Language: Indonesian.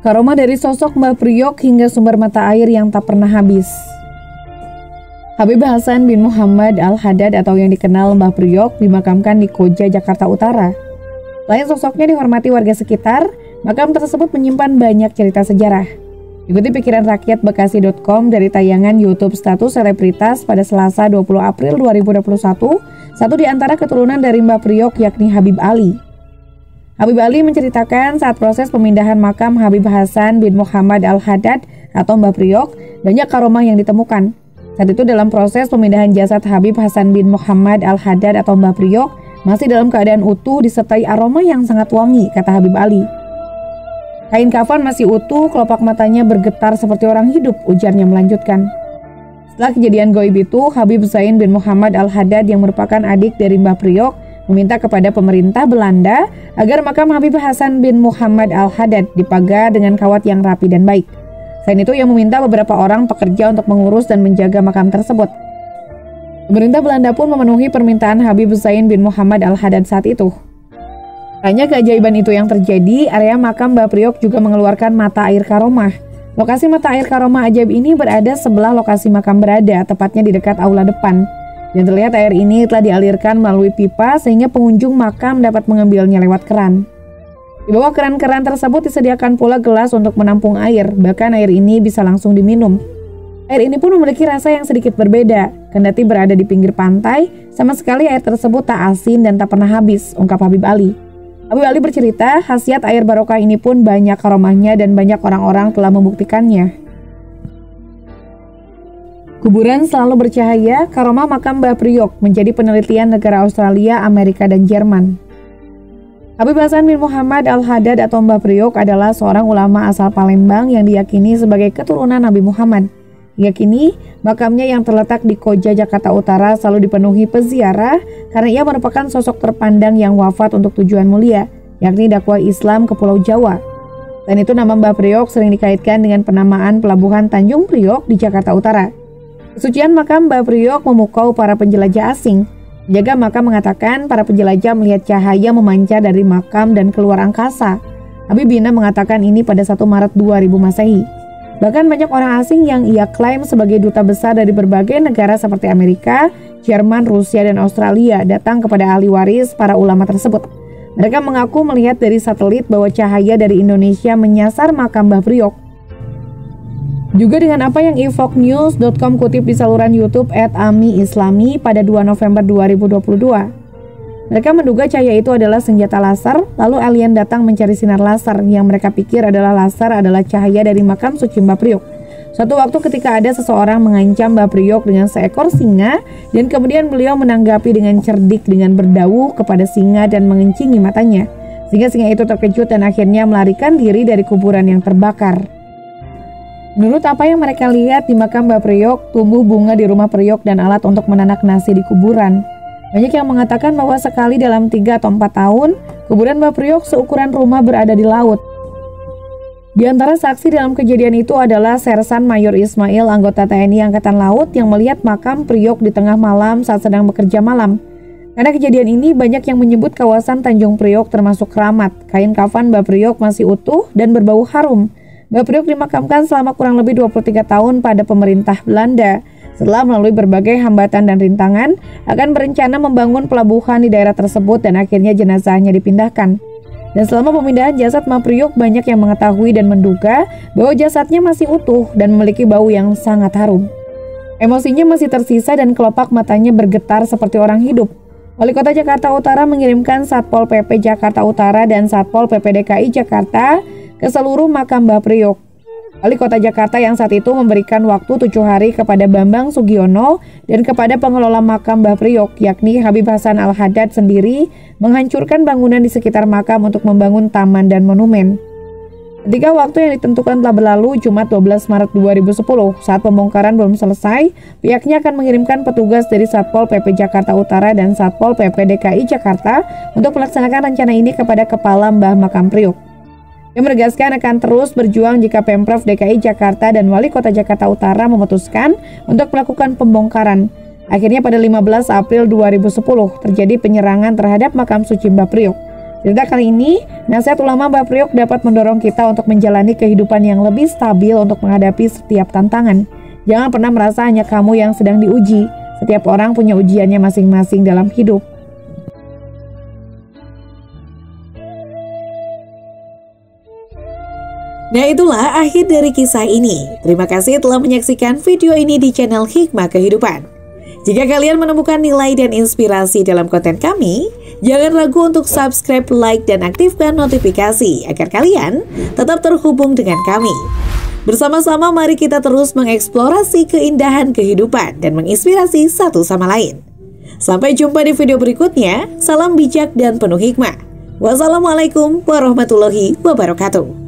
Karomah dari sosok Mbah Priok hingga sumber mata air yang tak pernah habis. Habib Hasan bin Muhammad Al-Haddad atau yang dikenal Mbah Priok dimakamkan di Koja, Jakarta Utara. Selain sosoknya dihormati warga sekitar, makam tersebut menyimpan banyak cerita sejarah. Ikuti pikiran rakyat Bekasi.com dari tayangan YouTube status selebritas pada Selasa 20 April 2021, satu di antara keturunan dari Mbah Priok yakni Habib Ali. Habib Ali menceritakan saat proses pemindahan makam Habib Hasan bin Muhammad Al-Haddad atau Mbah Priok, banyak karomah yang ditemukan. Saat itu dalam proses pemindahan jasad Habib Hasan bin Muhammad Al-Haddad atau Mbah Priok, masih dalam keadaan utuh disertai aroma yang sangat wangi, kata Habib Ali. Kain kafan masih utuh, kelopak matanya bergetar seperti orang hidup, ujarnya melanjutkan. Setelah kejadian goib itu, Habib Zain bin Muhammad Al-Haddad yang merupakan adik dari Mbah Priok meminta kepada pemerintah Belanda agar makam Habib Hasan bin Muhammad Al-Haddad dipagar dengan kawat yang rapi dan baik. Selain itu, ia meminta beberapa orang pekerja untuk mengurus dan menjaga makam tersebut. Pemerintah Belanda pun memenuhi permintaan Habib Zain bin Muhammad Al-Haddad saat itu. Hanya keajaiban itu yang terjadi, area makam Mbah Priok juga mengeluarkan mata air karomah. Lokasi mata air karomah ajaib ini berada sebelah lokasi makam berada, tepatnya di dekat aula depan. Dan terlihat air ini telah dialirkan melalui pipa sehingga pengunjung makam dapat mengambilnya lewat keran. Di bawah keran-keran tersebut disediakan pula gelas untuk menampung air, bahkan air ini bisa langsung diminum. Air ini pun memiliki rasa yang sedikit berbeda, kendati berada di pinggir pantai, sama sekali air tersebut tak asin dan tak pernah habis, ungkap Habib Ali. Habib Ali bercerita, khasiat air barokah ini pun banyak karomahnya dan banyak orang-orang telah membuktikannya. Kuburan selalu bercahaya, karomah makam Mbah Priok menjadi penelitian negara Australia, Amerika, dan Jerman. Habib Hasan bin Muhammad Al-Haddad atau Mbah Priok adalah seorang ulama asal Palembang yang diyakini sebagai keturunan Nabi Muhammad. Hingga kini, makamnya yang terletak di Koja, Jakarta Utara selalu dipenuhi peziarah karena ia merupakan sosok terpandang yang wafat untuk tujuan mulia, yakni dakwah Islam ke Pulau Jawa. Selain itu, nama Mbah Priok sering dikaitkan dengan penamaan Pelabuhan Tanjung Priok di Jakarta Utara. Kesucian makam Mbah Priok memukau para penjelajah asing. Penjaga makam mengatakan para penjelajah melihat cahaya memancar dari makam dan keluar angkasa. Habib Bina mengatakan ini pada 1 Maret 2000 Masehi. Bahkan banyak orang asing yang ia klaim sebagai duta besar dari berbagai negara seperti Amerika, Jerman, Rusia, dan Australia datang kepada ahli waris para ulama tersebut. Mereka mengaku melihat dari satelit bahwa cahaya dari Indonesia menyasar makam Mbah Priok. Juga dengan apa yang evoknews.com kutip di saluran YouTube @ami_islami pada 2 November 2022. Mereka menduga cahaya itu adalah senjata laser, lalu alien datang mencari sinar laser yang mereka pikir adalah laser adalah cahaya dari makam suci Mbah Priok. Suatu waktu ketika ada seseorang mengancam Mbah Priok dengan seekor singa dan kemudian beliau menanggapi dengan cerdik dengan berdauh kepada singa dan mengencingi matanya. Sehingga singa itu terkejut dan akhirnya melarikan diri dari kuburan yang terbakar. Menurut apa yang mereka lihat di makam Mbah Priok, tumbuh bunga di rumah Priok dan alat untuk menanak nasi di kuburan. Banyak yang mengatakan bahwa sekali dalam 3 atau 4 tahun, kuburan Mbah Priok seukuran rumah berada di laut. Di antara saksi dalam kejadian itu adalah Sersan Mayor Ismail, anggota TNI Angkatan Laut yang melihat makam Priok di tengah malam saat sedang bekerja malam. Karena kejadian ini, banyak yang menyebut kawasan Tanjung Priok termasuk keramat. Kain kafan Mbah Priok masih utuh dan berbau harum. Mbah Priok dimakamkan selama kurang lebih 23 tahun pada pemerintah Belanda. Setelah melalui berbagai hambatan dan rintangan, akan berencana membangun pelabuhan di daerah tersebut dan akhirnya jenazahnya dipindahkan. Dan selama pemindahan jasad Mbah Priok, banyak yang mengetahui dan menduga bahwa jasadnya masih utuh dan memiliki bau yang sangat harum. Emosinya masih tersisa dan kelopak matanya bergetar seperti orang hidup. Wali Kota Jakarta Utara mengirimkan Satpol PP Jakarta Utara dan Satpol PP DKI Jakarta ke seluruh makam Mbah Priok. Wali Kota Jakarta yang saat itu memberikan waktu 7 hari kepada Bambang Sugiono dan kepada pengelola makam Mbah Priok, yakni Habib Hasan Al-Haddad sendiri, menghancurkan bangunan di sekitar makam untuk membangun taman dan monumen. Ketika waktu yang ditentukan telah berlalu, Jumat 12 Maret 2010, saat pembongkaran belum selesai, pihaknya akan mengirimkan petugas dari Satpol PP Jakarta Utara dan Satpol PP DKI Jakarta untuk melaksanakan rencana ini kepada Kepala Mbah Makam Priok. Yang menegaskan akan terus berjuang jika Pemprov DKI Jakarta dan Wali Kota Jakarta Utara memutuskan untuk melakukan pembongkaran. Akhirnya pada 15 April 2010 terjadi penyerangan terhadap makam suci Mbah Priok. Cerita kali ini, nasihat ulama Mbah Priok dapat mendorong kita untuk menjalani kehidupan yang lebih stabil untuk menghadapi setiap tantangan. Jangan pernah merasa hanya kamu yang sedang diuji. Setiap orang punya ujiannya masing-masing dalam hidup. Nah, itulah akhir dari kisah ini. Terima kasih telah menyaksikan video ini di channel Hikmah Kehidupan. Jika kalian menemukan nilai dan inspirasi dalam konten kami, jangan ragu untuk subscribe, like, dan aktifkan notifikasi agar kalian tetap terhubung dengan kami. Bersama-sama mari kita terus mengeksplorasi keindahan kehidupan dan menginspirasi satu sama lain. Sampai jumpa di video berikutnya. Salam bijak dan penuh hikmah. Wassalamualaikum warahmatullahi wabarakatuh.